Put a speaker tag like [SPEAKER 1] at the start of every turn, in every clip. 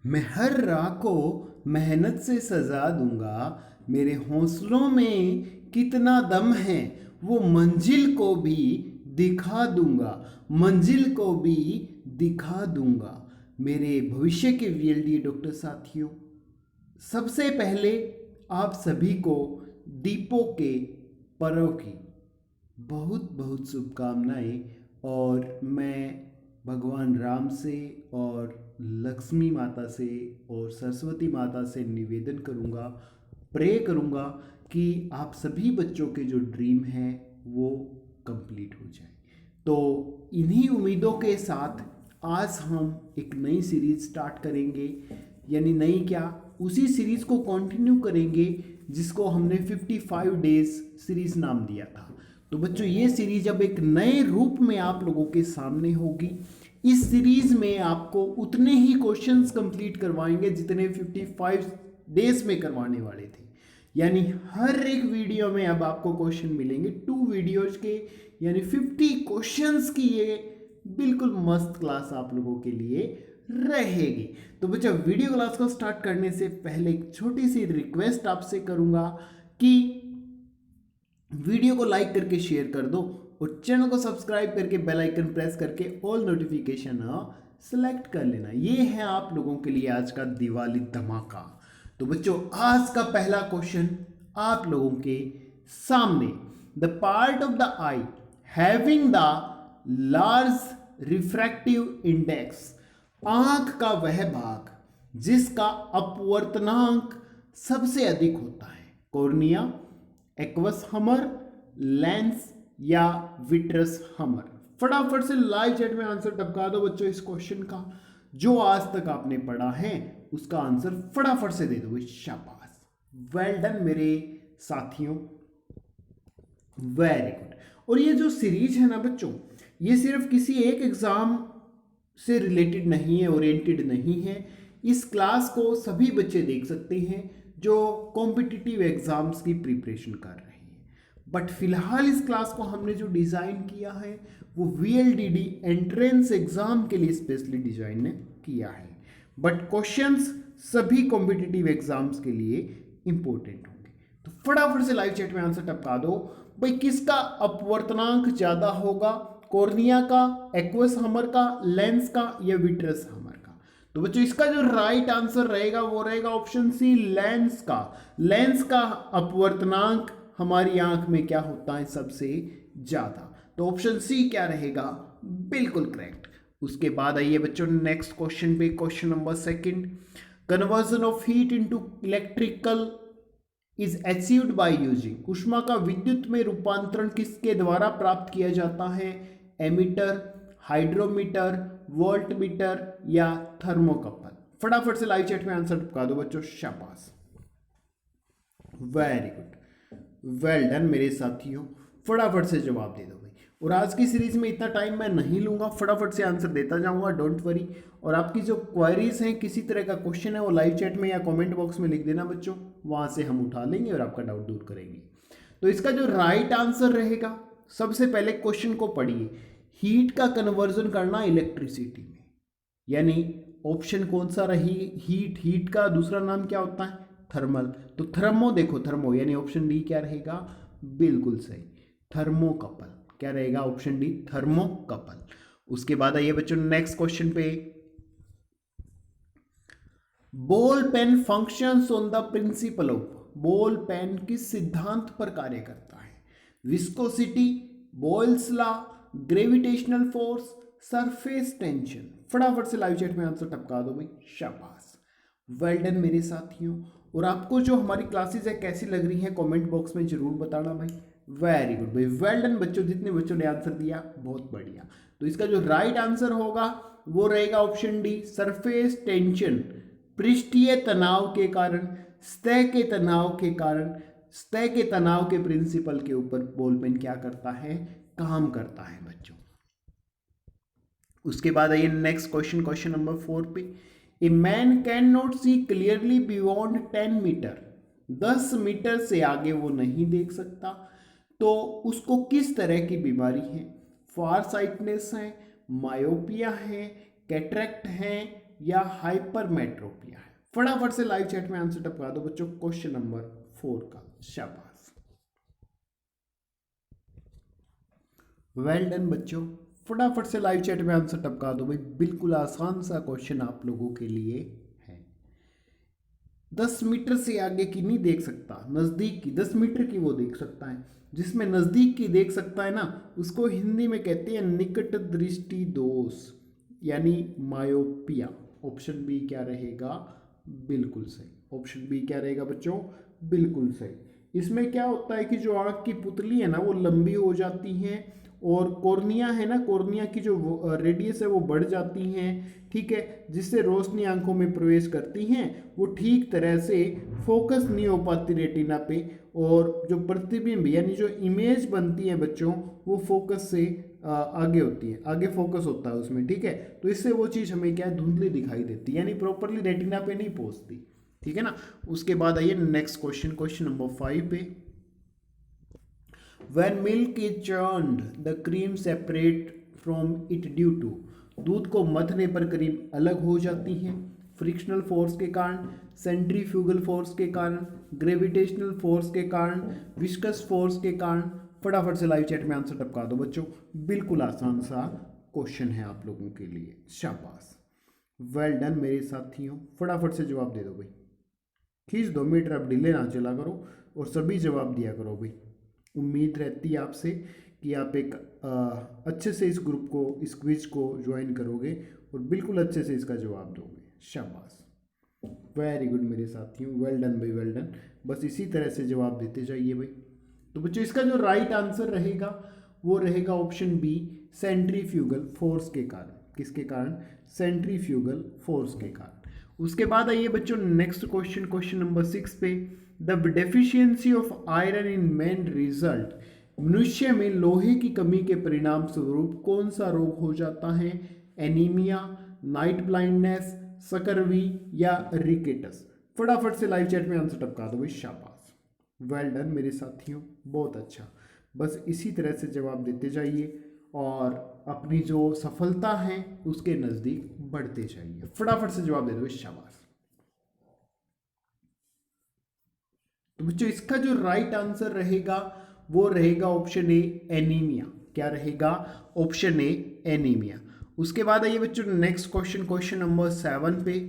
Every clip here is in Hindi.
[SPEAKER 1] मैं हर राह को मेहनत से सजा दूंगा। मेरे हौसलों में कितना दम है, वो मंजिल को भी दिखा दूंगा। मंजिल को भी दिखा दूंगा। मेरे भविष्य के वीएलडी डॉक्टर साथियों, सबसे पहले आप सभी को दीपों के पर्व की बहुत बहुत शुभकामनाएं। और मैं भगवान राम से और लक्ष्मी माता से और सरस्वती माता से निवेदन करूँगा, प्रे करूँगा कि आप सभी बच्चों के जो ड्रीम हैं वो कंप्लीट हो जाए। तो इन्हीं उम्मीदों के साथ आज हम एक नई सीरीज स्टार्ट करेंगे। यानी नई क्या, उसी सीरीज को कंटिन्यू करेंगे जिसको हमने 55 डेज सीरीज नाम दिया था। तो बच्चों, ये सीरीज अब एक नए रूप में आप लोगों के सामने होगी। इस सीरीज में आपको उतने ही क्वेश्चंस कंप्लीट करवाएंगे जितने 55 डेज में करवाने वाले थे। यानी हर एक वीडियो में अब आपको क्वेश्चन मिलेंगे 2 वीडियोज के, यानी 50 क्वेश्चंस की ये बिल्कुल मस्त क्लास आप लोगों के लिए रहेगी। तो बच्चों, वीडियो क्लास को स्टार्ट करने से पहले एक छोटी सी रिक्वेस्ट आपसे करूंगा कि वीडियो को लाइक करके शेयर कर दो और चैनल को सब्सक्राइब करके बेल आइकन प्रेस करके ऑल नोटिफिकेशन सेलेक्ट कर लेना। ये है आप लोगों के लिए आज का दिवाली धमाका। तो बच्चों, आज का पहला क्वेश्चन आप लोगों के सामने, the part of the I having the large refractive index, आंख का वह भाग जिसका अपवर्तनांक सबसे अधिक होता है, कॉर्निया, एक्वस हमर, लेंस या विट्रस हमर। फटाफट से लाइव चैट में आंसर टपका दो बच्चों इस क्वेश्चन का। जो आज तक आपने पढ़ा है उसका आंसर फटाफट से दे दो। शाबाश, वेल डन मेरे साथियों, वेरी गुड। और ये जो सीरीज है ना बच्चों, ये सिर्फ किसी एक एग्जाम से रिलेटेड नहीं है, ओरिएंटेड नहीं है। इस क्लास को सभी बच्चे देख सकते हैं जो कॉम्पिटिटिव एग्जाम्स की प्रिपरेशन कर रहे हैं। बट फिलहाल इस क्लास को हमने जो डिज़ाइन किया है वो वीएलडीडी एंट्रेंस एग्जाम के लिए स्पेशली डिजाइन किया है। बट क्वेश्चंस सभी कॉम्पिटिटिव एग्जाम्स के लिए इंपॉर्टेंट होंगे। तो फटाफट से लाइव चैट में आंसर टपका दो भाई, किसका अपवर्तनांक ज्यादा होगा, कॉर्निया का, एक्वस हमर का, लेंस का या विट्रस हमर का? तो बच्चों, इसका जो राइट आंसर रहेगा वो रहेगा ऑप्शन सी, लेंस का। लेंस का अपवर्तनांक हमारी आंख में क्या होता है सबसे ज्यादा। तो ऑप्शन सी क्या रहेगा, बिल्कुल करेक्ट। उसके बाद आइए बच्चों नेक्स्ट क्वेश्चन पे, question number second, conversion of heat into electrical is achieved by using, ऊष्मा का विद्युत में रूपांतरण किसके द्वारा प्राप्त किया जाता है, एमीटर, हाइड्रोमीटर, वोल्टमीटर या थर्मोकपल? फटाफट से लाइव चैट में आंसर टपका दो बच्चों, शाबाश, वेरी गुड, वेल डन मेरे साथियों, फटाफट से जवाब दे दो भाई। और आज की सीरीज में इतना टाइम मैं नहीं लूंगा, फटाफट से आंसर देता जाऊंगा, डोंट वरी। और आपकी जो क्वेरीज हैं, किसी तरह का क्वेश्चन है, वो लाइव चैट में या कमेंट बॉक्स में लिख देना बच्चों, वहां से हम उठा लेंगे और आपका डाउट दूर करेंगे। तो इसका जो राइट आंसर रहेगा, सबसे पहले क्वेश्चन को पढ़िए, हीट का कन्वर्जन करना इलेक्ट्रिसिटी में, यानी ऑप्शन कौन सा रही, हीट, हीट का दूसरा नाम क्या होता है, थर्मल। तो थर्मो, देखो थर्मो, यानी ऑप्शन डी क्या रहेगा, बिल्कुल सही, थर्मोकपल। क्या रहेगा, ऑप्शन डी, थर्मोकपल। उसके बाद आइए बच्चों नेक्स्ट क्वेश्चन पे, ball pen functions on the principle of, ball pen किस सिद्धांत पर कार्य करता है, viscosity, Boyle's law, gravitational force, surface tension? फटाफट से लाइव चैट में आंसर टपका दो भाई, शाबाश, वेल डन मेरे साथियों। और आपको जो हमारी क्लासेस है कैसी लग रही है कमेंट बॉक्स में जरूर बताना भाई, वेरी गुड भाई, वेल डन बच्चों, जितने बच्चों ने आंसर दिया बहुत बढ़िया। तो इसका जो राइट आंसर होगा वो रहेगा ऑप्शन डी, सरफेस टेंशन, पृष्ठीय तनाव के कारण, सतह के तनाव के कारण, सतह के तनाव के प्रिंसिपल के ऊपर बॉल पेन क्या करता है, काम करता है बच्चों। उसके बाद आइए नेक्स्ट क्वेश्चन, क्वेश्चन नंबर 4 पे, a man can not see clearly beyond 10 metre, 10 metre से आगे वो नहीं देख सकता, तो उसको किस तरह की बीमारी है, फार साइटनेस है, मायोपिया है, कैटरेक्ट है या हाइपरमेट्रोपिया है? फटाफट से लाइव चैट में आंसर टपका दो बच्चों क्वेश्चन नंबर 4 का। शाबाश, वेल डन बच्चों, फटाफट से लाइव चैट में आंसर टपका दो भाई। बिल्कुल आसान सा क्वेश्चन आप लोगों के लिए है। 10 मीटर से आगे की नहीं देख सकता, नजदीक की 10 मीटर की वो देख सकता है। जिसमें नजदीक की देख सकता है ना, उसको हिंदी में कहते हैं निकट दृष्टि दोष, यानी मायोपिया। ऑप्शन बी क्या रहेगा? बिल्कुल सही। ऑप्शन बी क्या रहेगा बच्चों? बिल्कुल सही। इसमें क्या होता है कि जो आंख की पुतली है ना वो लंबी हो जाती है, और कॉर्निया है ना, कॉर्निया की जो रेडियस है वो बढ़ जाती हैं, ठीक है, जिससे रोशनी आंखों में प्रवेश करती हैं। वो ठीक तरह से फोकस नहीं हो पाती रेटिना पे, और जो प्रतिबिंब यानी जो इमेज बनती है बच्चों, वो फोकस से आगे होती है, आगे फोकस होता है उसमें, ठीक है। तो इससे वो चीज़ हमें क्या है, धुंधली दिखाई देती है, यानी प्रॉपरली रेटिना पे नहीं पहुंचती, ठीक है ना। उसके बाद आइए नेक्स्ट क्वेश्चन, क्वेश्चन नंबर 5 पे। When milk is churned, the cream separate from it due to, दूध को मथने पर क्रीम अलग हो जाती है फ्रिक्शनल फोर्स के कारण, सेंट्रीफ्यूगल फोर्स के कारण, ग्रेविटेशनल फोर्स के कारण, विस्कस फोर्स के कारण। फटाफट से लाइव चैट में आंसर टपका दो बच्चों, बिल्कुल आसान सा क्वेश्चन है आप लोगों के लिए। शाबाश, वेल डन मेरे साथियों, फटाफट से जवाब दे दो भाई, खींच दो मीटर, अब डिले ना चला करो और सभी जवाब दिया करो भाई। उम्मीद रहती है आपसे कि आप एक अच्छे से इस ग्रुप को, इस क्विज को ज्वाइन करोगे और बिल्कुल अच्छे से इसका जवाब दोगे। शाबाश, वेरी गुड मेरे साथियों, वेल डन भाई, वेल डन। बस इसी तरह से जवाब देते जाइए भाई। तो बच्चों इसका जो राइट आंसर रहेगा वो रहेगा ऑप्शन बी, सेंट्रीफ्यूगल फोर्स के कारण। किसके कारण? सेंट्रीफ्यूगल फोर्स के कारण। उसके बाद आइए बच्चों नेक्स्ट क्वेश्चन, क्वेश्चन नंबर 6 पे। The deficiency of iron in man result, मनुष्य में लोहे की कमी के परिणाम स्वरूप कौन सा रोग हो जाता है? एनीमिया, नाइट ब्लाइंडनेस, सकरवी या रिकेटस? फटाफट से लाइव चैट में आंसर टपका दो भाई। शाबाश, वेल डन मेरे साथियों, बहुत अच्छा। बस इसी तरह से जवाब देते जाइए और अपनी जो सफलता है उसके नज़दीक बढ़ते जाइए। फटाफट से जवाब दे दो, शाबाश। तो बच्चों इसका जो राइट आंसर रहेगा वो रहेगा ऑप्शन ए, एनीमिया। क्या रहेगा? Option A, anaemia. उसके बाद आइए बच्चों नेक्स्ट क्वेश्चन, क्वेश्चन नंबर 7 पे।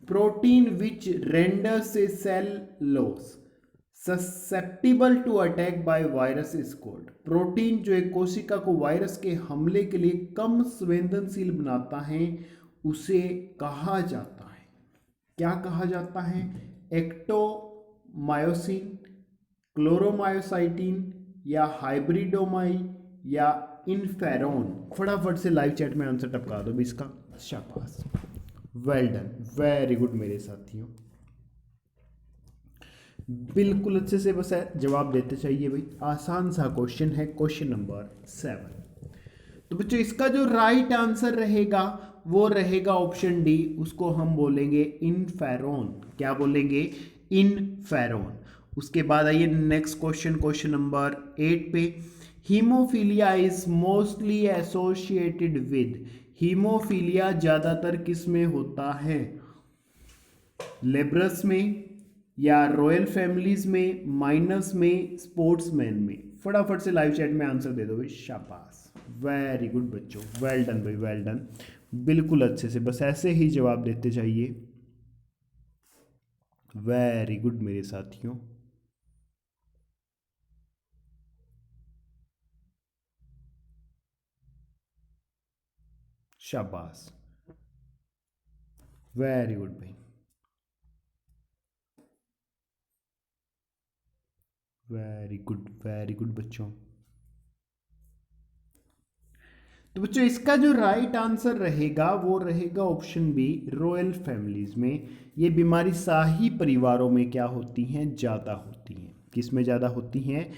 [SPEAKER 1] Protein which renders a cell loss susceptible to attack by virus is called. Protein जो एक कोशिका को वायरस के हमले के लिए कम संवेदनशील बनाता है उसे कहा जाता है? क्या कहा जाता है? एक्टोमायोसिन, क्लोरोमायोसाइटिन या हाइब्रिडोमाई या इन्फेरॉन? फटाफट से लाइव चैट में आंसर टपका दो भी इसका। शाबाश, वेल डन, वेरी गुड मेरे साथियों, बिल्कुल अच्छे से बस जवाब देते चाहिए भाई। आसान सा क्वेश्चन है, क्वेश्चन नंबर 7। तो बच्चों इसका जो राइट आंसर रहेगा वो रहेगा ऑप्शन डी, उसको हम बोलेंगे इन्फेरॉन। क्या बोलेंगे? इन्फेरॉन। उसके बाद आइए नेक्स्ट क्वेश्चन, क्वेश्चन नंबर 8 पे। Haemophilia is mostly associated with, haemophilia ज्यादातर किस में होता है? लेब्रस में या रॉयल फैमिलीज में, माइनस में, स्पोर्ट्समैन में? फटाफट से लाइव चैट में आंसर दे दो भाई। शाबाश, वेरी गुड बच्चों, वेल डन भाई, वेल डन, बिल्कुल अच्छे से बस ऐसे ही जवाब देते जाइए। वेरी गुड मेरे साथियों, शाबाश, वेरी गुड भाई, वेरी गुड, वेरी गुड बच्चों। तो बच्चों इसका जो राइट आंसर रहेगा वो रहेगा ऑप्शन बी, रॉयल फैमिलीज में। ये बीमारी शाही परिवारों में क्या होती हैं? ज़्यादा होती हैं। किस में ज़्यादा होती हैं?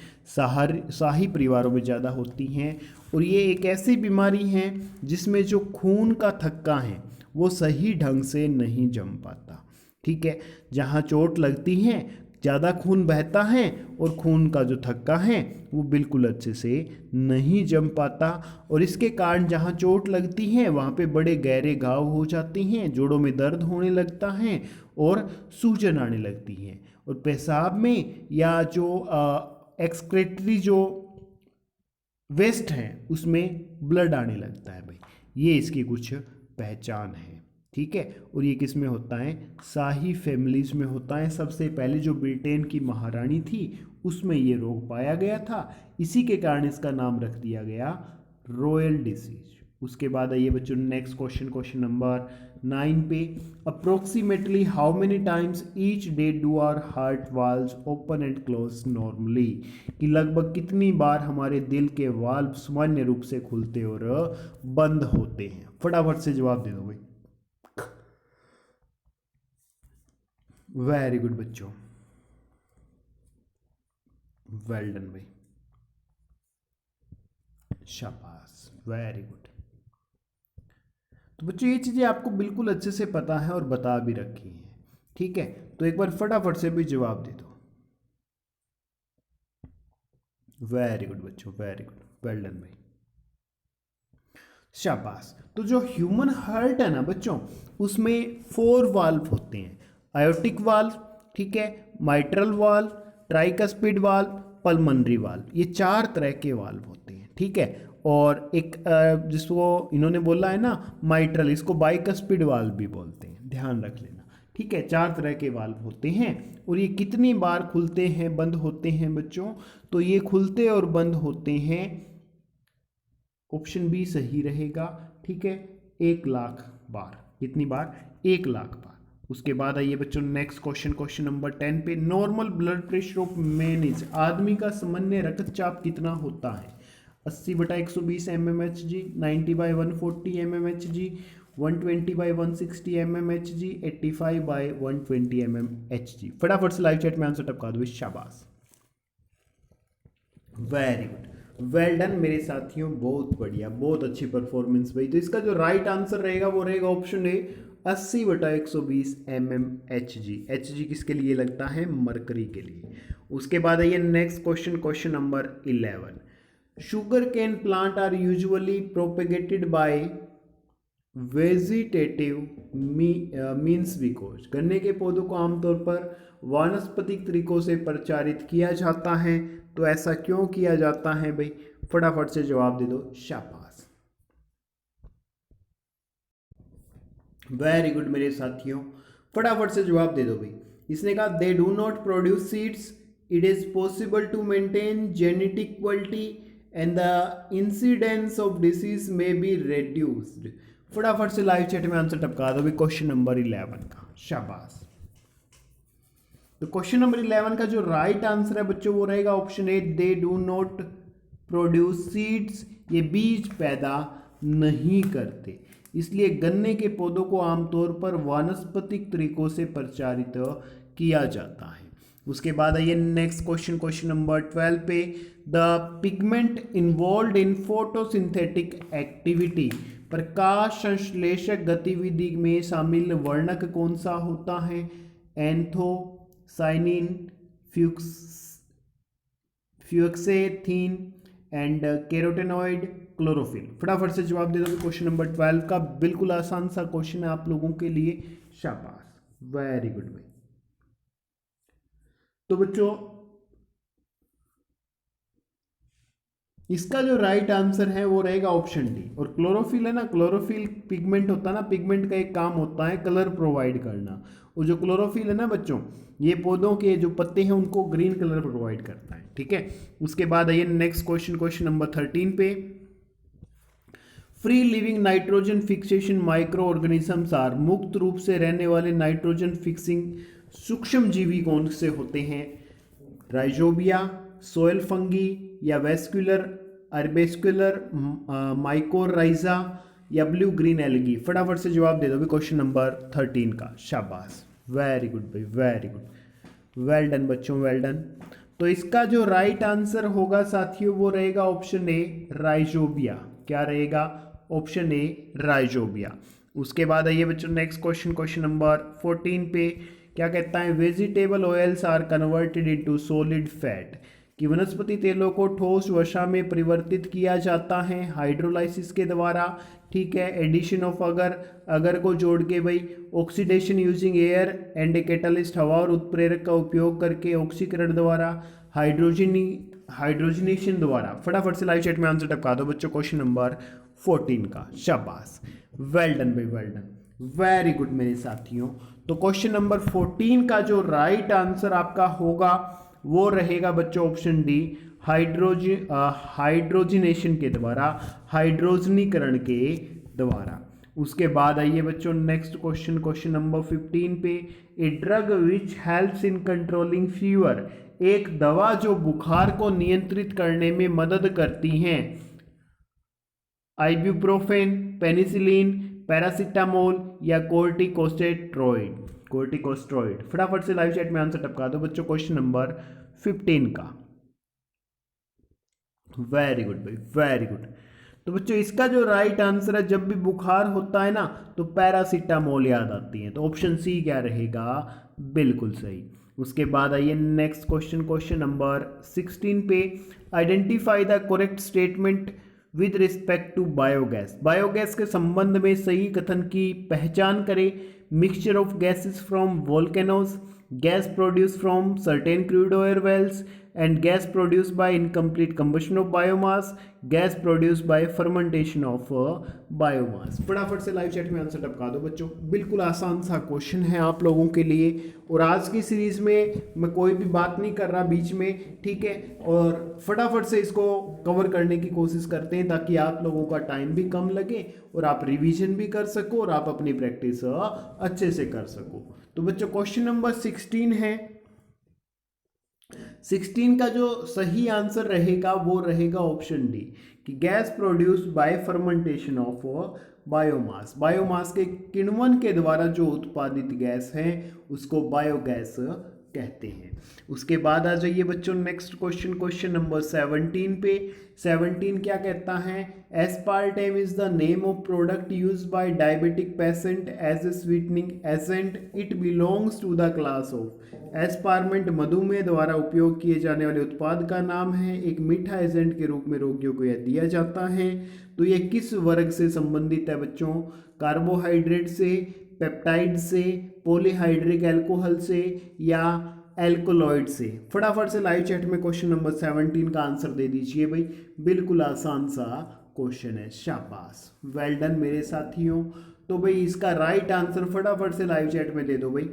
[SPEAKER 1] शाही परिवारों में ज़्यादा होती हैं। और ये एक ऐसी बीमारी है जिसमें जो खून का थक्का है वो सही ढंग से नहीं जम पाता, ठीक है। जहाँ चोट लगती है ज़्यादा खून बहता है और खून का जो थक्का है वो बिल्कुल अच्छे से नहीं जम पाता, और इसके कारण जहाँ चोट लगती है वहाँ पे बड़े गहरे घाव हो जाते हैं, जोड़ों में दर्द होने लगता है और सूजन आने लगती है, और पेशाब में या जो एक्सक्रेटरी जो वेस्ट है उसमें ब्लड आने लगता है भाई। ये इसकी कुछ पहचान है, ठीक है। और ये किस में होता है? शाही फैमिलीज में होता है। सबसे पहले जो ब्रिटेन की महारानी थी उसमें ये रोग पाया गया था, इसी के कारण इसका नाम रख दिया गया रॉयल डिसीज। उसके बाद आइए बच्चों नेक्स्ट क्वेश्चन, क्वेश्चन नंबर 9 पे, approximately how many times each day do our heart valves open and close normally, कि लगभग कितनी बार हमारे दिल के वाल्व सामान्य रूप से खुलते और बंद होते हैं? फटाफट से जवाब दे दो भाई। वेरी गुड बच्चों, वेल डन भाई, शाबाश, वेरी गुड। तो बच्चों ये चीज़ें आपको बिल्कुल अच्छे से पता है और बता भी रखी हैं, ठीक है। तो एक बार फटाफट से भी जवाब दे दो। वेरी गुड बच्चों, वेरी गुड, वेल डन भाई, शाबाश। तो जो ह्यूमन हार्ट है ना बच्चों, उसमें 4 वाल्व होते हैं, आयोटिक वाल्व, ठीक है, mitral valve, tricuspid valve, pulmonary valve, ये 4 तरह के वाल्व होते हैं, ठीक है। और एक जिसको इन्होंने बोला है ना माइट्रल, इसको बाइकस्पिड वाल्व भी बोलते हैं, ध्यान रख लेना, ठीक है। 4 तरह के वाल्व होते हैं, और ये कितनी बार खुलते हैं बंद होते हैं बच्चों? तो ये खुलते और बंद होते हैं, ऑप्शन बी सही रहेगा, ठीक है, 1,00,000 बार। कितनी बार? 1,00,000 बार। उसके बाद आइए बच्चों नेक्स्ट क्वेश्चन, क्वेश्चन नंबर 10 पे, normal blood pressure of man is, आदमी का सामान्य रक्तचाप कितना होता है? 80/120 mmHg, 90/140 mmHg, 120/160 mmHg, 85/120 mmHg। फटाफट से लाइव चैट में आंसर टपका दो, शाबाश, वेरी गुड, वेल डन मेरे साथियों, बहुत बढ़िया, बहुत अच्छी परफॉर्मेंस भाई। तो इसका जो राइट आंसर रहेगा वो रहेगा ऑप्शन ए, 80/120 mmHg। Hg किसके लिए लगता है? मरकरी के लिए। उसके बाद आइए next question, question number 11, sugar cane plant are usually propagated by vegetative means because, गन्ने के पौधों को आमतौर पर वानस्पतिक तरीकों से प्रचारित किया जाता है, तो ऐसा क्यों किया जाता है भाई? फटाफट से जवाब दे दो, शाबाश, वेरी गुड मेरे साथियों, फटाफट से जवाब दे दो भाई। इसने कहा they do not produce seeds, it is possible to maintain genetic quality and the incidence of disease may be reduced. फटाफट से लाइव चैट में आंसर टपका दो भाई क्वेश्चन नंबर 11 का, शाबाश। तो क्वेश्चन नंबर 11 का जो राइट आंसर है बच्चों वो रहेगा option A, they do not produce seeds, ये बीज पैदा नहीं करते, इसलिए गन्ने के पौधों को आमतौर पर वानस्पतिक तरीकों से प्रचारित किया जाता है। उसके बाद आइए नेक्स्ट क्वेश्चन, क्वेश्चन नंबर 12 पे, the pigment involve in photosynthetic activity, प्रकाश संश्लेषक गतिविधि में शामिल वर्णक कौन सा होता है? Anthocyanin, fucoxanthin and carotenoid, chlorophyll. फटाफट से जवाब दे दो क्वेश्चन नंबर 12 का, बिल्कुल आसान सा क्वेश्चन है आप लोगों के लिए, शाबाश, वेरी गुड भाई। तो बच्चों इसका जो राइट आंसर है वो रहेगा ऑप्शन डी। और क्लोरोफिल है ना, क्लोरोफिल पिगमेंट होता है ना, पिगमेंट का एक काम होता है कलर प्रोवाइड करना, और जो क्लोरोफिल है ना बच्चों, ये पौधों के जो पत्ते हैं उनको ग्रीन कलर प्रोवाइड करता है, ठीक है। उसके बाद आइए नेक्स्ट क्वेश्चन, क्वेश्चन नंबर 13 पे, free living nitrogen fixation micro organisms are, मुक्त रूप से रहने वाले नाइट्रोजन फिक्सिंग सूक्ष्म जीवी कौन से होते हैं? राइजोबिया, सोयल फंगी, या वेस्कुलर अर्बेस्कुलर माइकोराइजा, या ब्लू ग्रीन एल्गी। फटाफट से जवाब दे दो भी क्वेश्चन नंबर 13 का, शाबाश, वेरी गुड भाई, वेरी गुड, वेल डन बच्चों, वेल डन। तो इसका जो राइट आंसर होगा साथियों वो रहेगा ऑप्शन ए, राइजोबिया। क्या रहेगा? Option A, rhizobia. उसके बाद आइए बच्चों नेक्स्ट क्वेश्चन, क्वेश्चन नंबर 14 पे, क्या कहता है, vegetable oils are converted into solid fat, कि वनस्पति तेलों को ठोस वसा में परिवर्तित किया जाता है हाइड्रोलाइसिस के द्वारा। ठीक है, एडिशन ऑफ अगर को जोड़ के भाई, oxidation using air and a catalyst, हवा और उत्प्रेरक का उपयोग करके, ऑक्सीकरण द्वारा, हाइड्रोजनेशन द्वारा। फटाफट से लाइव चैट में आंसर टपका दो बच्चों क्वेश्चन नंबर 14 का। शाबाश, वेल डन भाई, वेल डन, वेरी गुड मेरे साथियों। तो क्वेश्चन नंबर 14 का जो राइट आंसर आपका होगा वो रहेगा बच्चों ऑप्शन डी, हाइड्रोजनेशन के द्वारा, हाइड्रोजनीकरण के द्वारा। उसके बाद आइए बच्चों नेक्स्ट क्वेश्चन, क्वेश्चन नंबर 15 पे, a drug which helps in controlling fever, एक दवा जो बुखार को नियंत्रित करने में मदद करती हैं, आइब्यूप्रोफेन, पेनिसिलिन, पैरासिटामोल या कोर्टिकोस्टेरॉइड। फटाफट से लाइव चैट में आंसर टपका दो बच्चों क्वेश्चन नंबर 15 का। वेरी गुड भाई, वेरी गुड। तो बच्चों इसका जो राइट आंसर है, जब भी बुखार होता है ना तो पैरासिटामोल याद आती है, तो ऑप्शन सी क्या रहेगा, बिल्कुल सही। उसके बाद आइए नेक्स्ट क्वेश्चन, क्वेश्चन नंबर 16 पे, identify the correct statement with respect to biogas, biogas के संबंध में सही कथन की पहचान करें। Mixture of gases from volcanoes, gas produce from certain crude oil wells, and gas produced by incomplete combustion of biomass, gas produced by fermentation of biomass। फटाफट से लाइव चैट में आंसर टपका दो बच्चों, बिल्कुल आसान सा क्वेश्चन है आप लोगों के लिए। और आज की सीरीज में मैं कोई भी बात नहीं कर रहा बीच में, ठीक है, और फटाफट से इसको कवर करने की कोशिश करते हैं ताकि आप लोगों का टाइम भी कम लगे और आप रिवीजन भी कर सको और आप अपनी प्रैक्टिस अच्छे से कर सको। तो बच्चों क्वेश्चन नंबर 16 है, 16 का जो सही आंसर रहेगा वो रहेगा ऑप्शन डी, कि gas produced by fermentation of biomass, biomass के किण्वन के द्वारा जो उत्पादित गैस है उसको बायोगैस कहते हैं। उसके बाद आ जाइए बच्चों नेक्स्ट क्वेश्चन, क्वेश्चन नंबर 17 पे। 17 क्या कहता है, aspartame is the name of product used by diabetic patient as a sweetening agent, it belongs to the class of. Aspartame मधुमेह द्वारा उपयोग किए जाने वाले उत्पाद का नाम है, एक मीठा एजेंट के रूप में रोगियों को यह दिया जाता है। तो ये किस वर्ग से संबंधित है बच्चों, कार्बोहाइड्रेट से, पेप्टाइड से, पॉलीहाइड्रिक एल्कोहल से या एल्कोलॉइड से। फटाफट से लाइव चैट में क्वेश्चन नंबर 17 का आंसर दे दीजिए भाई, बिल्कुल आसान सा क्वेश्चन है। शाबाश, वेल डन मेरे साथियों। तो भाई इसका राइट आंसर फटाफट से लाइव चैट में दे दो भाई।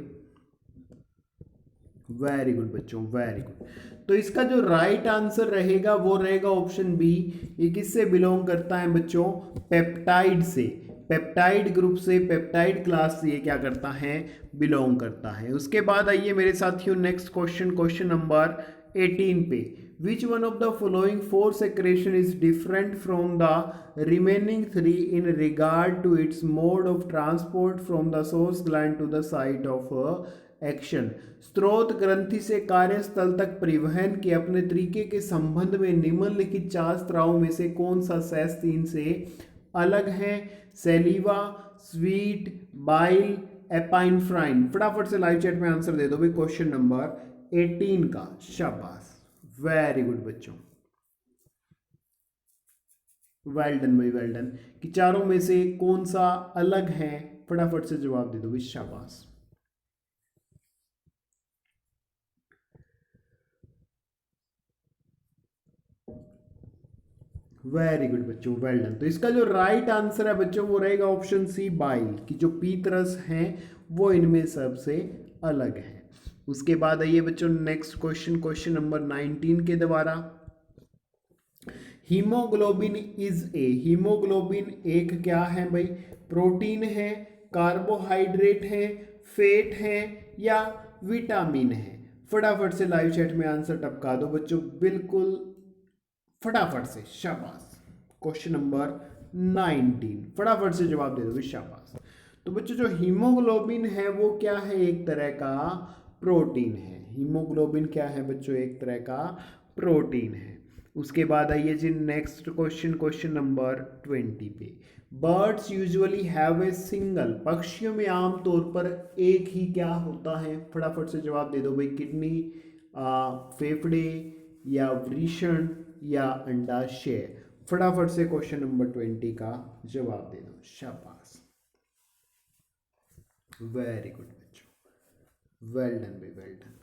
[SPEAKER 1] वेरी गुड बच्चों, वेरी गुड। तो इसका जो राइट आंसर रहेगा वो रहेगा ऑप्शन बी। ये किससे बिलोंग करता है बच्चों, पेप्टाइड से, पेप्टाइड ग्रुप से, पेप्टाइड क्लास से ये क्या करता है, बिलोंग करता है। उसके बाद आइए मेरे साथियों नेक्स्ट क्वेश्चन, क्वेश्चन नंबर 18 पे, which one of the following 4 secretion is different from the remaining 3 in regard to its mode of transport from the source gland to the site of action. स्रोत ग्रंथि से कार्यस्थल तक परिवहन के अपने तरीके के संबंध में निम्नलिखित 4 स्त्रावों में से कौन सा शेष 3 से अलग है, सैलिवा, स्वीट, बाइल, एपाइनफ्राइन। फटाफट से लाइव चैट में आंसर दे दो भाई क्वेश्चन नंबर 18 का। शाबाश, वेरी गुड बच्चों, वेल डन भाई, वेल डन, कि चारों में से कौन सा अलग है, फटाफट से जवाब दे दो भाई। शाबाश, वेरी गुड बच्चों, वेल डन। तो इसका जो राइट आंसर है बच्चों वो रहेगा ऑप्शन सी, बाइल, कि जो पीतरस हैं वो इनमें सबसे अलग है। उसके बाद आइए बच्चों नेक्स्ट क्वेश्चन, क्वेश्चन नंबर 19 के द्वारा, हीमोग्लोबिन इज ए, हीमोग्लोबिन एक क्या है भाई, प्रोटीन है, कार्बोहाइड्रेट है, फैट है या विटामिन है। फटाफट से लाइव चैट में आंसर टपका दो बच्चों, बिल्कुल फटाफट से। शाबाश, क्वेश्चन नंबर 19 फटाफट से जवाब दे दो, शाबाश। तो बच्चों जो हीमोग्लोबिन है वो क्या है, एक तरह का प्रोटीन है। हीमोग्लोबिन क्या है बच्चों, एक तरह का प्रोटीन है। उसके बाद आइए जी नेक्स्ट क्वेश्चन, क्वेश्चन नंबर 20 पे। Birds usually have a single, पक्षियों में आमतौर पर एक ही क्या होता है? फटाफट से जवाब दे दो भाई। किडनी, फेफड़े, या वृषण, या अंडाशय। फटाफट से क्वेश्चन नंबर 20 का जवाब दे दो। शाबाश, वेरी गुड बच्चों, वेल डन भाई, वेल डन।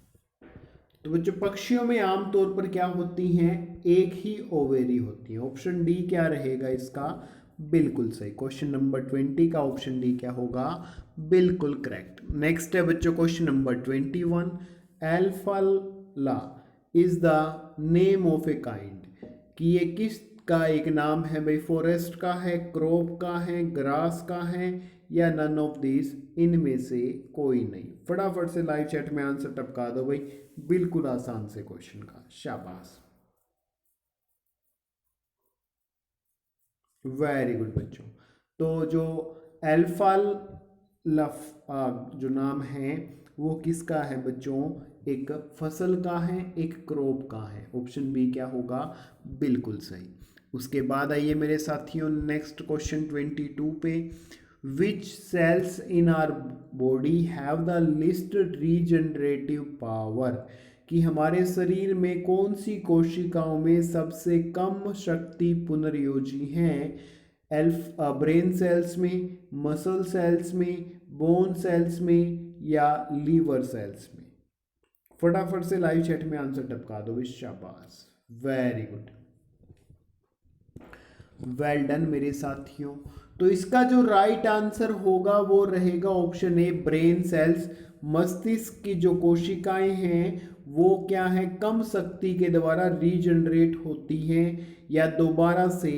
[SPEAKER 1] तो बच्चों पक्षियों में आमतौर पर क्या होती हैं? एक ही ओवेरी होती है। ऑप्शन डी क्या रहेगा इसका? बिल्कुल सही। क्वेश्चन नंबर 20 का ऑप्शन डी क्या होगा? बिल्कुल करेक्ट। नेक्स्ट है बच्चों क्वेश्चन नंबर 21। एल्फाला is the name of a kind, कि ये किस का एक नाम है भाई? फॉरेस्ट का है, क्रॉप का है, ग्रास का है, या नन ऑफ दिस, इनमें से कोई नहीं। फटाफट से लाइव चैट में आंसर टपका दो भाई, बिल्कुल आसान से क्वेश्चन का। शाबाश, वेरी गुड बच्चों। तो जो एल्फाल लफ जो नाम है वो किसका है बच्चों? एक फसल का है, एक क्रॉप का है। ऑप्शन बी क्या होगा? बिल्कुल सही। उसके बाद आइए मेरे साथियों नेक्स्ट क्वेश्चन 22 पे। Which cells in our body have the least regenerative power, कि हमारे शरीर में कौन सी कोशिकाओं में सबसे कम शक्ति पुनर्योजी हैं? ब्रेन सेल्स में, मसल सेल्स में, बोन सेल्स में, या लीवर सेल्स में? फटाफट से लाइव चैट में आंसर टपका दो। शाबाश, वेरी गुड, वेल डन मेरे साथियों। तो इसका जो राइट आंसर होगा वो रहेगा ऑप्शन ए, ब्रेन सेल्स। मस्तिष्क की जो कोशिकाएं हैं वो क्या है? कम शक्ति के द्वारा रीजनरेट होती हैं, या दोबारा से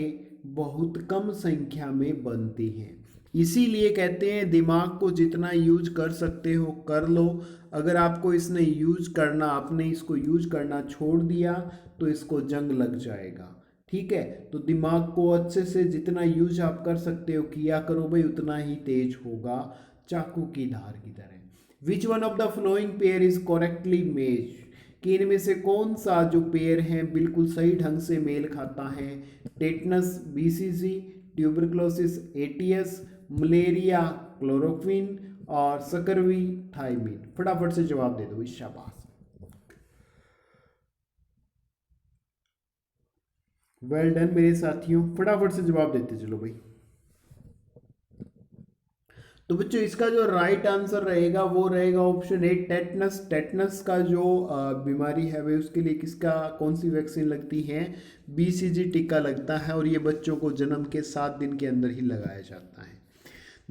[SPEAKER 1] बहुत कम संख्या में बनती हैं। इसीलिए कहते हैं दिमाग को जितना यूज कर सकते हो कर लो। अगर आपको इसने यूज करना, आपने इसको यूज करना छोड़ दिया तो इसको जंग लग जाएगा। ठीक है, तो दिमाग को अच्छे से जितना यूज आप कर सकते हो किया करो भाई, उतना ही तेज होगा चाकू की धार की तरह। विच one of the flowing pair is correctly match, कि इनमें से कौन सा जो पेयर है बिल्कुल सही ढंग से मेल खाता है? Tetanus BCG, tuberculosis ATS, malaria chloroquine, और सकरवी थाइमिन। फटाफट से जवाब दे दो। शाबाश, वेल डन मेरे साथियों, फटाफट से जवाब देते चलो भाई। तो बच्चों इसका जो राइट आंसर रहेगा वो रहेगा ऑप्शन ए, टेटनस। टेटनस का जो बीमारी है भाई उसके लिए किसका, कौन सी वैक्सीन लगती है? बीसीजी टीका लगता है, और ये बच्चों को जन्म के 7 दिन के अंदर ही लगाया जाता है।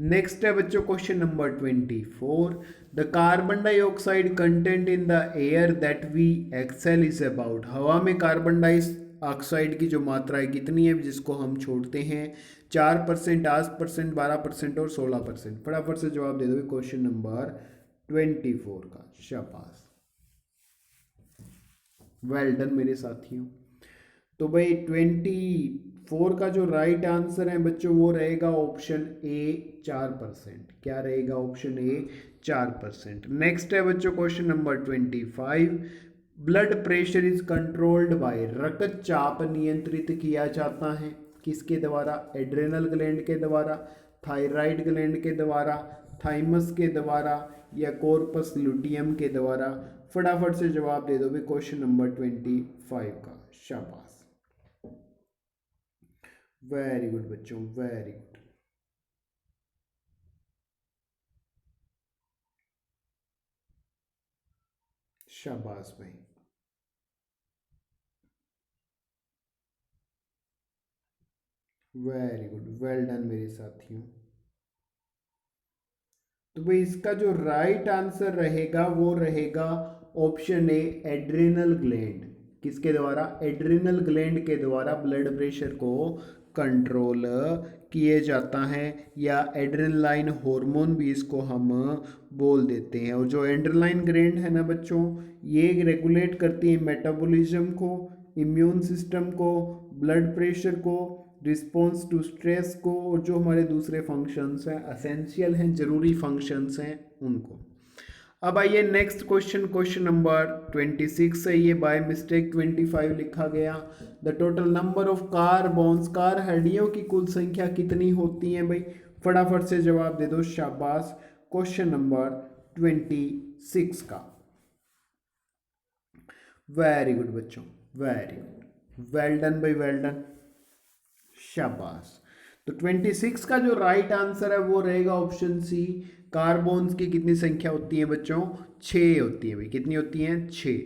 [SPEAKER 1] नेक्स्ट है बच्चों question number 24। The carbon dioxide content in the air that we exhale is about, हवा में कार्बन डाइऑक्साइड की जो मात्रा है कितनी है जिसको हम छोड़ते हैं? 4%, 8%, 12% और 16%। फटाफट से जवाब दे दो क्वेश्चन नंबर 24 का। शाबाश, वेल डन मेरे साथियों। तो भाई 24 का जो राइट आंसर है बच्चों वो रहेगा ऑप्शन ए, 4%। क्या रहेगा? Option A, 4%। नेक्स्ट है बच्चों question number 25। Blood pressure is controlled by, रक्तचाप नियंत्रित किया जाता है किसके द्वारा? एड्रेनल ग्लैंड के द्वारा, थायराइड ग्लैंड के द्वारा, थाइमस के द्वारा, या कॉर्पस लुटियम के द्वारा? फटाफट से जवाब दे दो भी क्वेश्चन नंबर 25 का। शाबाश, वेरी गुड बच्चों, वेरी गुड। शाबाश भाई, वेरी गुड, वेल डन मेरे साथियों। तो भाई इसका जो राइट आंसर रहेगा वो रहेगा ऑप्शन ए, एड्रेनल ग्लैंड। किसके द्वारा? एड्रेनल ग्लैंड के द्वारा ब्लड प्रेशर को कंट्रोल किए जाता है, या एड्रेनलाइन हार्मोन भी इसको हम बोल देते हैं। और जो एड्रेनलाइन ग्लैंड है ना बच्चों, ये रेगुलेट करती है मेटाबॉलिज्म को, इम्यून सिस्टम को, ब्लड प्रेशर को, रिस्पॉन्स टू स्ट्रेस को, और जो हमारे दूसरे फंक्शंस हैं, असेंशियल हैं, जरूरी फंक्शंस हैं, उनको। अब आइए नेक्स्ट क्वेश्चन, क्वेश्चन नंबर 26 है ये, बाय मिस्टेक 25 लिखा गया। The total number of car bones, car हड्डियों की कुल संख्या कितनी होती है भाई? फटाफट से जवाब दे दो, शाबाश। क्वेश्चन नंबर 26 का। वेरी गुड बच्चों, वेरी गुड, वेल डन भाई, वेल डन, शाबाश। तो 26 का जो राइट आंसर है वो रहेगा ऑप्शन सी। कार्बन्स की कितनी संख्या होती है बच्चों? 6 होती है भाई। कितनी होती हैं? 6।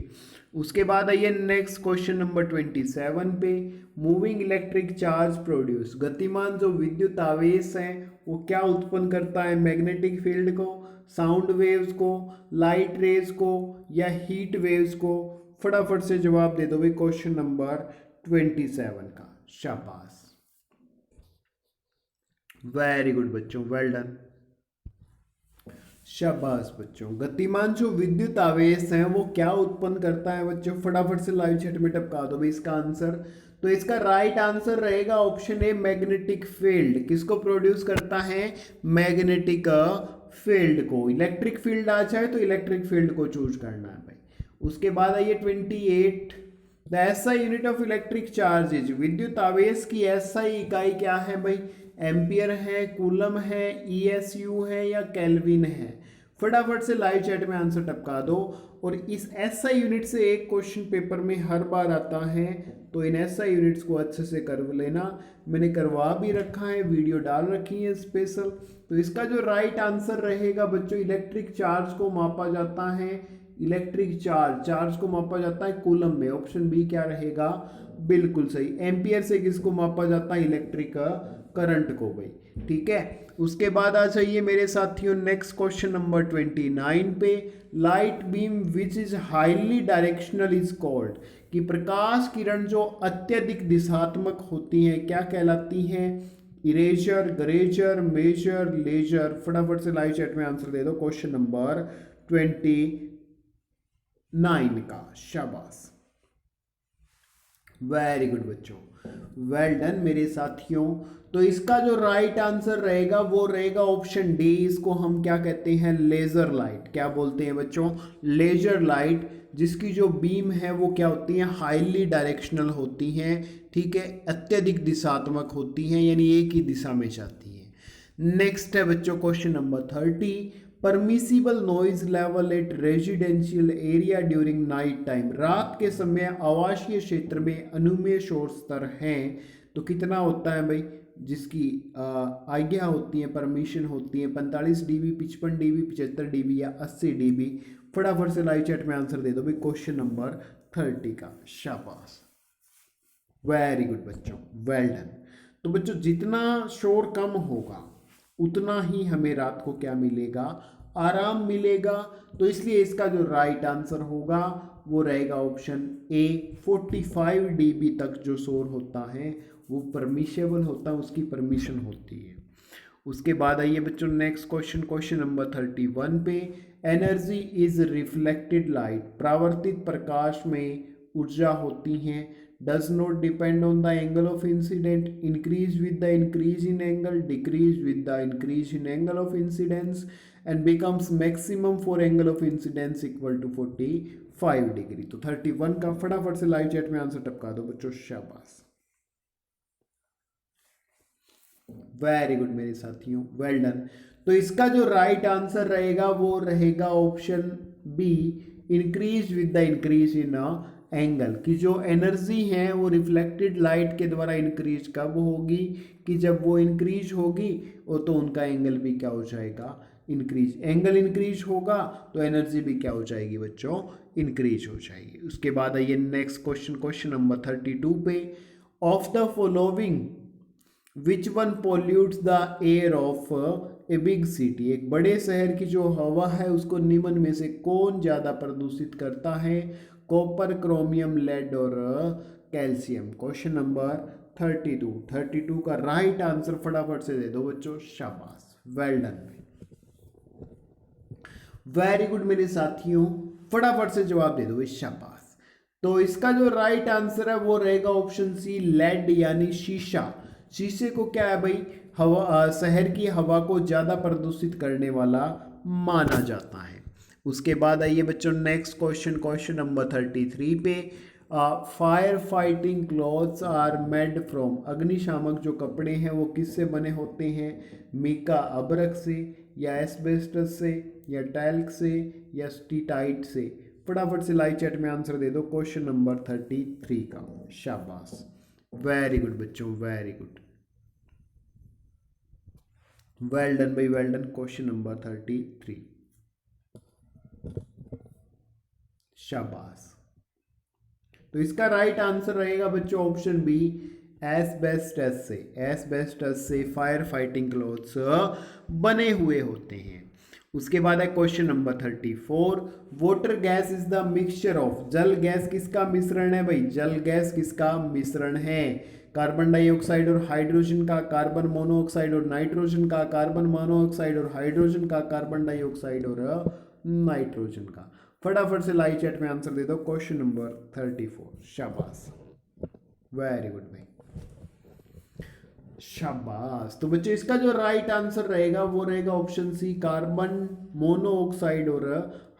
[SPEAKER 1] उसके बाद आइए नेक्स्ट क्वेश्चन नंबर 27 पे। मूविंग इलेक्ट्रिक चार्ज प्रोड्यूस, गतिमान जो विद्युत आवेश है वो क्या उत्पन्न करता है? मैग्नेटिक फील्ड को, साउंड वेव्स को, लाइट रेज को, या हीट वेव्स को? फटाफट से जवाब दे दो भाई क्वेश्चन नंबर 27 का, शाबाश। वेरी गुड बच्चों, वेल डन, शाबाश बच्चों। गतिमान जो विद्युत आवेश है वो क्या उत्पन्न करता है बच्चों? फटाफट से लाइव चैट में टपका दो भाई इसका आंसर। तो इसका राइट आंसर रहेगा ऑप्शन ए, मैग्नेटिक फील्ड। किसको प्रोड्यूस करता है? मैग्नेटिक फील्ड को। इलेक्ट्रिक फील्ड आ जाए तो इलेक्ट्रिक फील्ड को चूज करना है भाई। उसके बाद आइए 28, the SI unit of electric charge is, विद्युत आवेश की एसआई इकाई क्या है भाई? एम्पियर है, कूलम है, ईएसयू है, या केल्विन है? फटाफट से लाइव चैट में आंसर टपका दो। और इस एसआई यूनिट से एक क्वेश्चन पेपर में हर बार आता है, तो इन एसआई यूनिट्स को अच्छे से कर लेना। मैंने करवा भी रखा है, वीडियो डाल रखी है स्पेशल। तो इसका जो राइट आंसर रहेगा बच्चों, इलेक्ट्रिक चार्ज को मापा जाता है, इलेक्ट्रिक चार्ज को मापा जाता है कूलम में। ऑप्शन बी क्या रहेगा? बिल्कुल सही। एम्पियर से किसको मापा जाता है? इलेक्ट्रिक करंट को भाई, ठीक है। उसके बाद आ जाइए मेरे साथियों नेक्स्ट क्वेश्चन नंबर 29 पे। Light beam which is highly directional is called, कि प्रकाश किरण जो अत्यधिक दिशात्मक होती हैं क्या कहलाती हैं? Eraser, grazer, maser, laser? फटाफट से लाइव चैट में आंसर दे दो क्वेश्चन नंबर 29 का, शाबाश। वेरी गुड बच्चों, वेल डन मेरे साथियों। तो इसका जो राइट आंसर रहेगा वो रहेगा ऑप्शन डी। इसको हम क्या कहते हैं? Laser light. क्या बोलते हैं बच्चों? लेजर लाइट, जिसकी जो बीम है वो क्या होती है? हाईली डायरेक्शनल होती हैं, ठीक है, अत्यधिक दिशात्मक होती हैं, यानी एक ही दिशा में जाती है। नेक्स्ट है बच्चों question number 30, permissible noise level at residential area during night time, रात के समय आवासीय क्षेत्र में अनुमेय शोर स्तर हैं तो कितना होता है भाई? जिसकी आज्ञा होती है, परमिशन होती है 45 dB, 55 dB, 75 dB या 80 dB? फटाफट से लाइव चैट में आंसर दे दो भाई क्वेश्चन नंबर 30 का, शाबाश। वेरी गुड बच्चों, वेल डन। तो बच्चों जितना शोर कम होगा उतना ही हमें रात को क्या मिलेगा? आराम मिलेगा। तो इसलिए इसका जो राइट आंसर होगा वो रहेगा ऑप्शन ए। 45 dB तक जो शोर होता है वो परमिशेबल होता है, उसकी परमिशन होती है। उसके बाद आइए बच्चों नेक्स्ट क्वेश्चन, क्वेश्चन नंबर 31 पे। एनर्जी इज रिफ्लेक्टेड लाइट, परावर्तित प्रकाश में ऊर्जा होती हैं। Does not depend on the angle of incident, increase with the increase in angle, decrease with the increase in angle of incidence, and becomes maximum for angle of incidence equal to 45 degree. तो 31 का फटाफट से लाइव चैट में आंसर टपका दो बच्चों, शाबाश। वेरी गुड मेरे साथियों, वेल डन। तो इसका जो राइट आंसर रहेगा वो रहेगा option B, increase with the increase in angle. की जो एनर्जी है वो रिफ्लेक्टेड लाइट के द्वारा इंक्रीज कब होगी? कि जब वो इंक्रीज होगी वो तो उनका एंगल भी क्या हो जाएगा? इंक्रीज। एंगल इंक्रीज होगा तो एनर्जी भी क्या हो जाएगी बच्चों? इंक्रीज हो जाएगी। उसके बाद आइए नेक्स्ट क्वेश्चन, क्वेश्चन नंबर 32 पे। Of the following which one pollutes the air of a big city, एक बड़े शहर की जो हवा है उसको निम्न में से कौन ज़्यादा प्रदूषित करता है? कॉपर, क्रोमियम, लेड और कैल्शियम? क्वेश्चन नंबर 32 का राइट आंसर फटाफट से दे दो बच्चों, शाबाश, वेल डन, वेरी गुड मेरे साथियों, फटाफट से जवाब दे दो, शाबाश। तो इसका जो राइट आंसर है वो रहेगा ऑप्शन सी, लेड यानी शीशा। शीशे को क्या है भाई? हवा, शहर की हवा को ज़्यादा प्रदूषित करने वाला माना जाता है। उसके बाद आइए बच्चों नेक्स्ट क्वेश्चन, क्वेश्चन नंबर 33 पे। Fire fighting clothes are made from, अग्निशामक जो कपड़े हैं वो किससे बने होते हैं? मिका अबरक से, या एस्बेस्टस से, या टैल्क से, या स्टीटाइट से? फटाफट से लाइव चैट में आंसर दे दो क्वेश्चन नंबर 33 का। शाबाश, वेरी गुड बच्चों, वेरी गुड, वेल डन भाई, वेल डन। क्वेश्चन नंबर 33, शाबाश। तो इसका राइट आंसर रहेगा बच्चों ऑप्शन बी, एस्बेस्टस से। एस्बेस्टस से फायर फाइटिंग क्लॉथ्स बने हुए होते हैं। उसके बाद है question number 34, water gas is the mixture of, जल गैस किसका मिश्रण है भाई? जल गैस किसका मिश्रण है? कार्बन डाइऑक्साइड और हाइड्रोजन का, कार्बन मोनोऑक्साइड और नाइट्रोजन का, कार्बन मोनोऑक्साइड और हाइड्रोजन का, कार्बन डाइऑक्साइड और नाइट्रोजन का? फटाफट से लाइव चैट में आंसर दे दो क्वेश्चन नंबर 34। शाबाश, वेरी गुड भाई, शाबाश। तो बच्चों इसका जो राइट आंसर रहेगा वो रहेगा ऑप्शन सी, कार्बन मोनोऑक्साइड और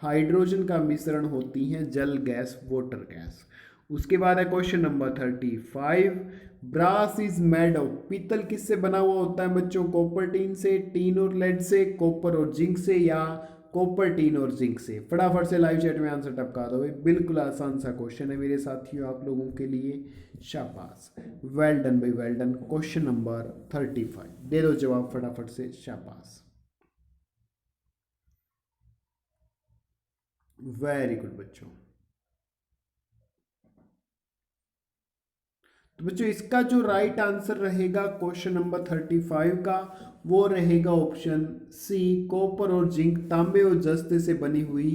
[SPEAKER 1] हाइड्रोजन का मिश्रण होती हैं जल गैस, वाटर गैस। उसके बाद है question number 35, brass is made of, पीतल किससे बना हुआ होता है बच्चों? कॉपर टीन से, टीन और लेड से, कॉपर और जिंक से, या कॉपर टीन और जिंक से? फटाफट से लाइव चैट में आंसर टपका दो भाई, बिल्कुल आसान सा क्वेश्चन है मेरे साथियों आप लोगों के लिए। शाबाश, वेल डन भाई, वेल डन। क्वेश्चन नंबर 35 दे दो जवाब फटाफट से, शाबाश, वेरी गुड बच्चों। तो बच्चों इसका जो राइट आंसर रहेगा क्वेश्चन नंबर 35 का वो रहेगा ऑप्शन सी, कॉपर और जिंक, तांबे और जस्ते से बनी हुई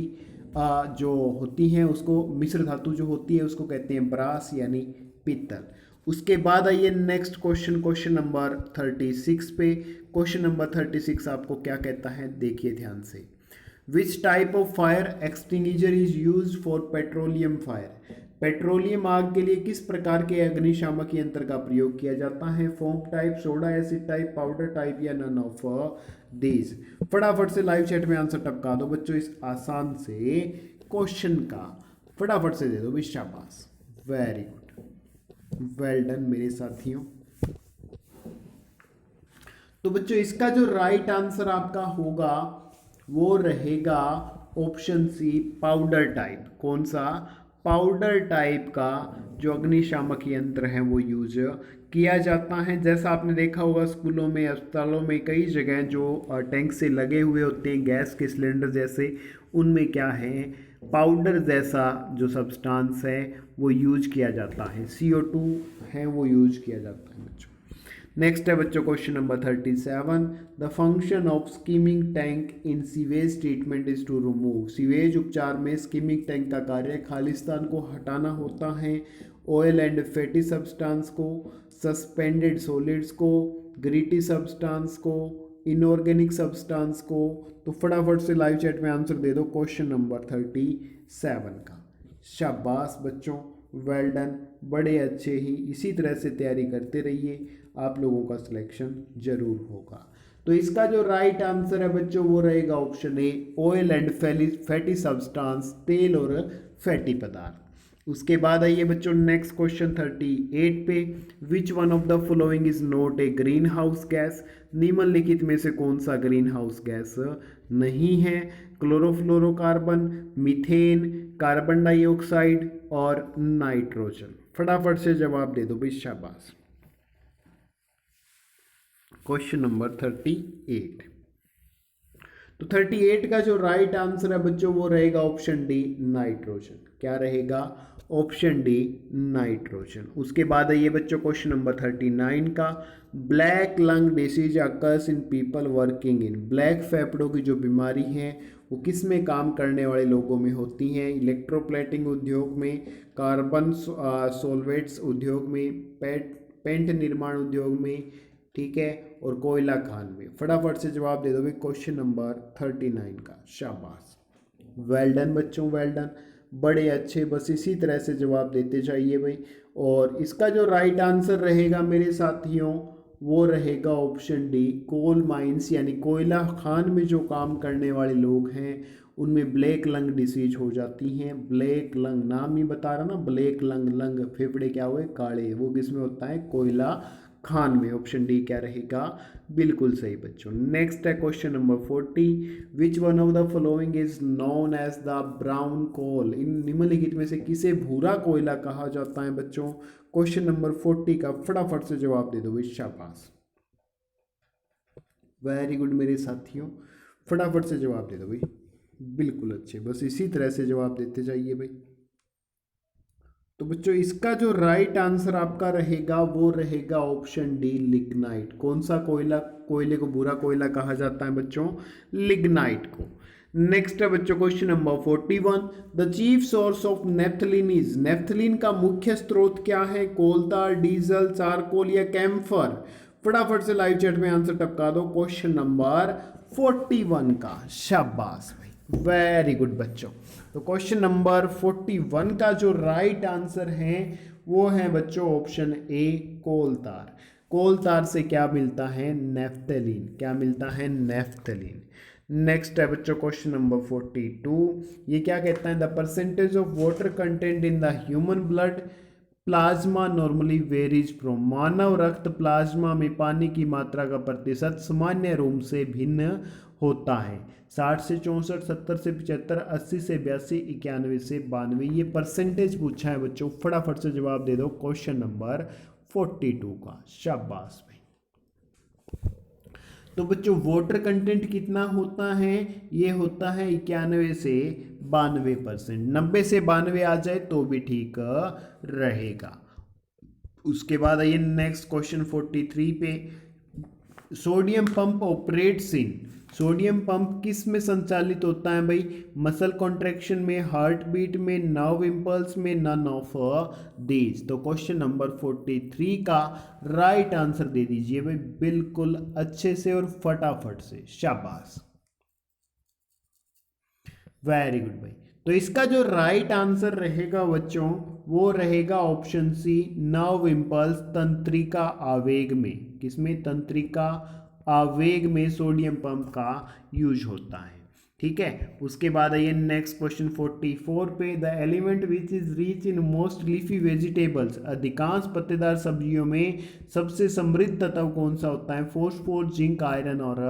[SPEAKER 1] जो होती हैं उसको मिश्र धातु जो होती है उसको कहते हैं ब्रास यानी पीतल। उसके बाद आइए नेक्स्ट क्वेश्चन, क्वेश्चन नंबर 36 पे। क्वेश्चन नंबर 36 आपको क्या कहता है, देखिए ध्यान से। Which type of fire extinguisher is use for petroleum fire, petroleum आग के लिए किस प्रकार के अग्निशामक यंत्र का प्रयोग किया जाता है? Foam type, soda acid type, powder type, या नन ऑफ दीज? फटाफट से लाइव चैट में आंसर टपका दो बच्चों इस आसान से क्वेश्चन का, फटाफट से दे दो भी, शाबाश, वेरी गुड, वेल डन मेरे साथियों। तो बच्चों इसका जो राइट आंसर आपका होगा वो रहेगा ऑप्शन सी, पाउडर टाइप। कौन सा? पाउडर टाइप का जो अग्निशामक यंत्र है वो यूज किया जाता है। जैसा आपने देखा होगा स्कूलों में, अस्पतालों में, कई जगह जो टैंक से लगे हुए होते हैं गैस के सिलेंडर जैसे, उनमें क्या है, पाउडर जैसा जो सब्सटेंस है वो यूज किया जाता है, CO2 है वो यूज किया जाता है बच्चों। नेक्स्ट है बच्चों question number 37, the function of skimming tank in sewage treatment is to remove, sewage उपचार में स्कीमिंग टैंक का कार्य खालिस्तान को हटाना होता है, ऑयल एंड फैटी सब्सटेंस को, सस्पेंडेड सॉलिड्स को, ग्रीटी सब्सटेंस को, इनऑर्गेनिक सब्सटेंस को? तो फटाफट से लाइव चैट में आंसर दे दो क्वेश्चन नंबर 37 का। शाबाश बच्चों, वेल डन, बड़े अच्छे ही इसी तरह से तैयारी करते रहिए, आप लोगों का सिलेक्शन जरूर होगा। तो इसका जो राइट आंसर है बच्चों वो रहेगा option A, oil and fatty substance, तेल और फैटी पदार्थ। उसके बाद आइए बच्चों नेक्स्ट क्वेश्चन 38 पे, which one of the following is not a green house gas, निम्नलिखित में से कौन सा ग्रीन हाउस गैस नहीं है? क्लोरोफ्लोरोकार्बन, मीथेन, कार्बन डाइऑक्साइड और नाइट्रोजन? फटाफट से जवाब दे दो भाई, शाबाश। क्वेश्चन नंबर 38, तो 38 का जो राइट आंसर है बच्चों वो रहेगा ऑप्शन डी, नाइट्रोजन। क्या रहेगा? Option D, nitrogen. उसके बाद आइए बच्चों क्वेश्चन नंबर 39 का, black lung disease occurs in people working in, black फेफड़ों की जो बीमारी है वो किस में काम करने वाले लोगों में होती हैं? इलेक्ट्रोप्लेटिंग उद्योग में, कार्बन सॉल्वेट्स उद्योग में, पेंट निर्माण उद्योग में, ठीक है, और कोयला खान में? फटाफट से जवाब दे दो भाई क्वेश्चन नंबर 39 का। शाबाश, वेल डन बच्चों, वेल डन, बड़े अच्छे, बस इसी तरह से जवाब देते जाइए भाई। और इसका जो राइट आंसर रहेगा मेरे साथियों वो रहेगा ऑप्शन डी कोल माइंस, यानी कोयला खान में जो काम करने वाले लोग हैं उनमें ब्लैक लंग डिसीज हो जाती हैं। ब्लैक लंग नाम ही बता रहा ना, ब्लैक लंग, लंग फेफड़े क्या हुए काले, वो किसमें होता है कोयला खान में। ऑप्शन डी क्या रहेगा, बिल्कुल सही बच्चों। नेक्स्ट है question number 40, which one of the following is known as the brown coal, इन निम्नलिखित में से किसे भूरा कोयला कहा जाता है बच्चों। क्वेश्चन नंबर 40 का फटाफट से जवाब दे दो भाई, शाबाश, वेरी गुड मेरे साथियों, फटाफट से जवाब दे दो भाई, बिल्कुल अच्छे, बस इसी तरह से जवाब देते जाइए भाई। तो बच्चों इसका जो राइट आंसर आपका रहेगा वो रहेगा ऑप्शन डी लिग्नाइट। कौन सा कोयला, कोयले को बुरा कोयला कहा जाता है बच्चों, लिग्नाइट को। नेक्स्ट है बच्चों question number 41, the chief source of naphthalene is, naphthalene का मुख्य स्रोत क्या है, कोलता, डीजल, चारकोल या कैम्फर। फटाफट से लाइव चैट में आंसर टपका दो क्वेश्चन नंबर 41 का, शाबाश भाई, वेरी गुड बच्चों। तो क्वेश्चन नंबर 41 का जो राइट आंसर है वो है बच्चों ऑप्शन ए कोल तार। कोल तार से क्या मिलता है, नेफ्थलीन, क्या मिलता है, नेफ्थलीन। नेक्स्ट है बच्चों क्वेश्चन नंबर 42, ये क्या कहता है, the percentage of water content in the human blood plasma normally varies from, मानव रक्त प्लाज्मा में पानी की मात्रा का प्रतिशत सामान्य रूप से भिन्न होता है। 60 से 64, 70 से 75, 80 से 82, 91 से 92, ये परसेंटेज पूछा है बच्चों। फटाफट से जवाब दे दो क्वेश्चन नंबर 42 का, शाबाश भाई। तो बच्चों वाटर कंटेंट कितना होता है, ये होता है 91 से 92%, 90 से 92 आ जाए तो भी ठीक रहेगा। उसके बाद आइए नेक्स्ट क्वेश्चन 43 पे, sodium pump operates in, sodium pump किस में संचालित होता है भाई, मसल कॉन्ट्रैक्शन में, हार्ट बीट में, नर्व इम्पल्स में, नन ऑफ दीज। तो क्वेश्चन नंबर 43 का राइट आंसर दे दीजिए भाई, बिल्कुल अच्छे से और फटाफट से, शाबाश, वेरी गुड भाई। तो इसका जो राइट आंसर रहेगा बच्चों वो रहेगा ऑप्शन सी नर्व इम्पल्स, तंत्रिका आवेग में, किसमें, तंत्रिका आवेग में सोडियम पंप का यूज होता है, ठीक है। उसके बाद आइए नेक्स्ट क्वेश्चन 44 पे, the element which is rich in most leafy vegetables, अधिकांश पत्तेदार सब्जियों में सबसे समृद्ध तत्व कौन सा होता है, फॉस्फोरस, जिंक, आयरन और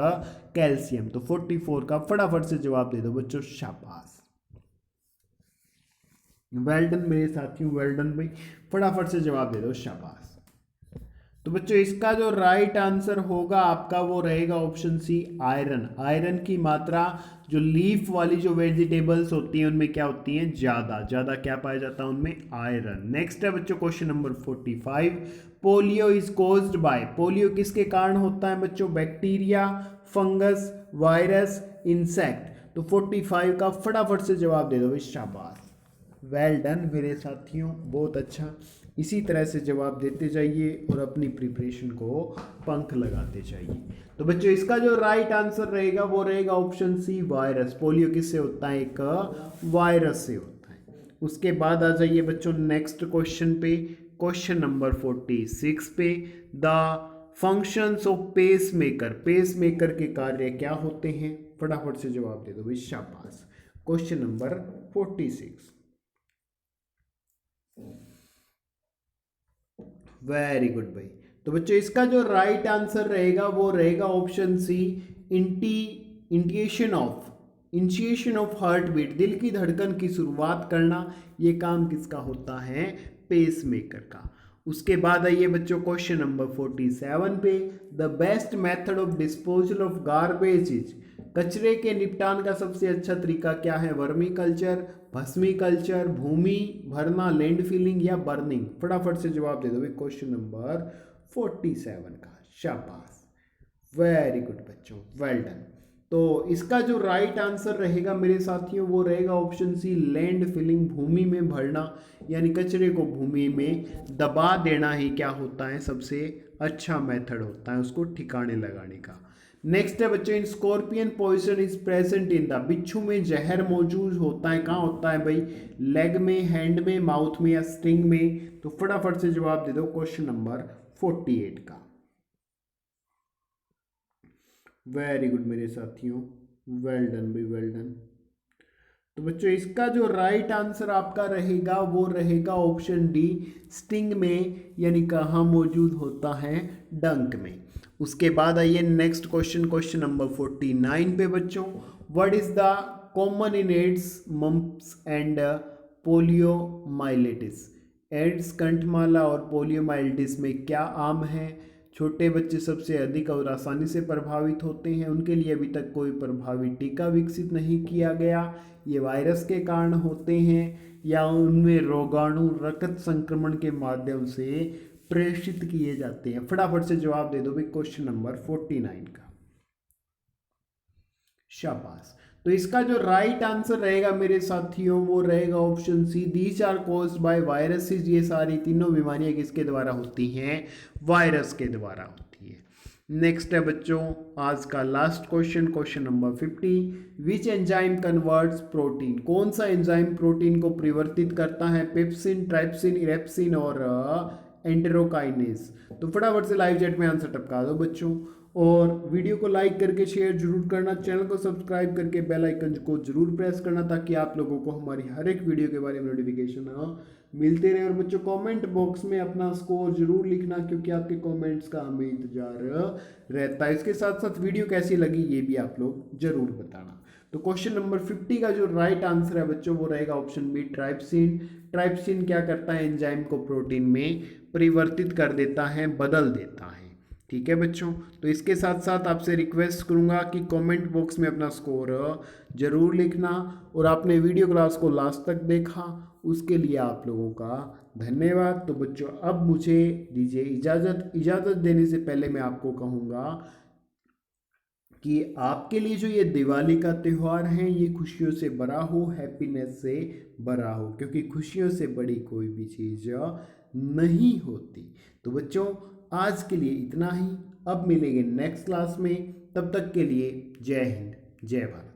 [SPEAKER 1] कैल्शियम। तो 44 का फटाफट से जवाब दे दो बच्चों, शाबाश, वेल डन मेरे साथियों, वेल डन भाई, फटाफट से जवाब दे दो, शाबाश। तो बच्चों इसका जो राइट आंसर होगा आपका वो रहेगा ऑप्शन सी आयरन। आयरन की मात्रा जो लीफ वाली जो वेजिटेबल्स होती हैं उनमें क्या होती हैं, ज्यादा ज्यादा क्या पाया जाता है उनमें, आयरन। नेक्स्ट है बच्चों question number 45, polio is caused by, polio किसके कारण होता है बच्चों, बैक्टीरिया, फंगस, वायरस, इंसेक्ट। तो 45 का फटाफट से जवाब दे दो भाई, शाबाश, वेल डन मेरे साथियों, बहुत अच्छा, इसी तरह से जवाब देते जाइए और अपनी प्रिपरेशन को पंख लगाते जाइए। तो बच्चों इसका जो राइट आंसर रहेगा वो रहेगा ऑप्शन सी वायरस। पोलियो किससे होता है, एक वायरस से होता है। उसके बाद आ जाइए बच्चों नेक्स्ट क्वेश्चन पे, क्वेश्चन नंबर 46 पे, the functions of pacemaker, pacemaker के कार्य क्या होते हैं, फटाफट से जवाब दे दो भाई, शाबाश। क्वेश्चन नंबर 46, वेरी गुड भाई। तो बच्चों इसका जो राइट आंसर रहेगा वो रहेगा option C initiation of heartbeat, दिल की धड़कन की शुरुआत करना, ये काम किसका होता है, पेस मेकर का। उसके बाद आइए बच्चों क्वेश्चन नंबर 47 पे, the best method of disposal of garbage is, कचरे के निपटान का सबसे अच्छा तरीका क्या है, वर्मी कल्चर, भस्मी कल्चर, भूमि भरना, लैंड फिलिंग या बर्निंग। फटाफट से जवाब दे दो भाई क्वेश्चन नंबर 47 का, शाबाश, वेरी गुड बच्चों, वेल डन। तो इसका जो राइट आंसर रहेगा मेरे साथियों वो रहेगा ऑप्शन सी लैंड फिलिंग, भूमि में भरना, यानी कचरे को भूमि में दबा देना ही क्या होता है, सबसे अच्छा मेथड होता है उसको ठिकाने लगाने का। नेक्स्ट है बच्चों, in scorpion poison is present in the, बिच्छू में जहर मौजूद होता है, कहाँ होता है भाई, लेग में, हैंड में, माउथ में या स्टिंग में। तो फटाफट से जवाब दे दो क्वेश्चन नंबर 48 का। वेरी गुड मेरे साथियों, वेल डन भाई, वेल डन। तो बच्चों इसका जो राइट आंसर आपका रहेगा वो रहेगा ऑप्शन डी, स्टिंग में, यानी कहाँ मौजूद होता है, डंक में। उसके बाद आइए नेक्स्ट क्वेश्चन, क्वेश्चन नंबर 49 पे बच्चों। What is the common in AIDS, mumps and poliomyelitis? AIDS, कंठमाला और पोलियोमाइलिटिस में क्या आम है? छोटे बच्चे सबसे अधिक और आसानी से प्रभावित होते हैं, उनके लिए अभी तक कोई प्रभावी टीका विकसित नहीं किया गया। ये वायरस के कारण होते हैं या उनमें रोगाणु रक्त संक्रमण के माध्यम से प्रेषित किए जाते हैं? फटाफट से जवाब दे दो भाई क्वेश्चन नंबर 49 का। शाबाश। तो इसका जो राइट आंसर रहेगा मेरे साथियों वो रहेगा option C, these are caused by viruses. ये सारी तीनों बीमारियां किसके द्वारा होती हैं? वायरस के द्वारा होती है। नेक्स्ट है बच्चों आज का last question, question number 50। Which enzyme converts protein? कौन सा एंजाइम प्रोटीन को परिवर्तित करता है? पेप्सिन, ट्राइप्सिन, इरेप्सिन और एंटेरोकाइनेज? तो फटाफट से लाइव चैट में आंसर टपका दो बच्चों, और वीडियो को लाइक करके शेयर जरूर करना, चैनल को सब्सक्राइब करके बेल आइकन को जरूर प्रेस करना, ताकि आप लोगों को हमारी हर एक वीडियो के बारे में नोटिफिकेशन मिलते रहे। और बच्चों कमेंट बॉक्स में अपना स्कोर जरूर लिखना, क्योंकि आपके कमेंट्स का हमें इंतजार रहता है। इसके साथ साथ वीडियो कैसी लगी ये भी आप लोग जरूर बताना। तो क्वेश्चन नंबर 50 का जो राइट आंसर है बच्चों वो रहेगा ऑप्शन बी, ट्राइप्सिन। ट्राइप्सिन क्या करता है? एंजाइम को प्रोटीन में परिवर्तित कर देता है, बदल देता है। ठीक है बच्चों, तो इसके साथ साथ आपसे रिक्वेस्ट करूंगा कि कमेंट बॉक्स में अपना स्कोर जरूर लिखना, और आपने वीडियो क्लास को लास्ट तक देखा उसके लिए आप लोगों का धन्यवाद। तो बच्चों अब मुझे दीजिए इजाज़त देने से पहले मैं आपको कहूँगा कि आपके लिए जो ये दिवाली का त्यौहार है ये खुशियों से भरा हो, हैप्पीनेस से भरा हो, क्योंकि खुशियों से बड़ी कोई भी चीज़ नहीं होती। तो बच्चों आज के लिए इतना ही, अब मिलेंगे नेक्स्ट क्लास में, तब तक के लिए जय हिंद, जय भारत।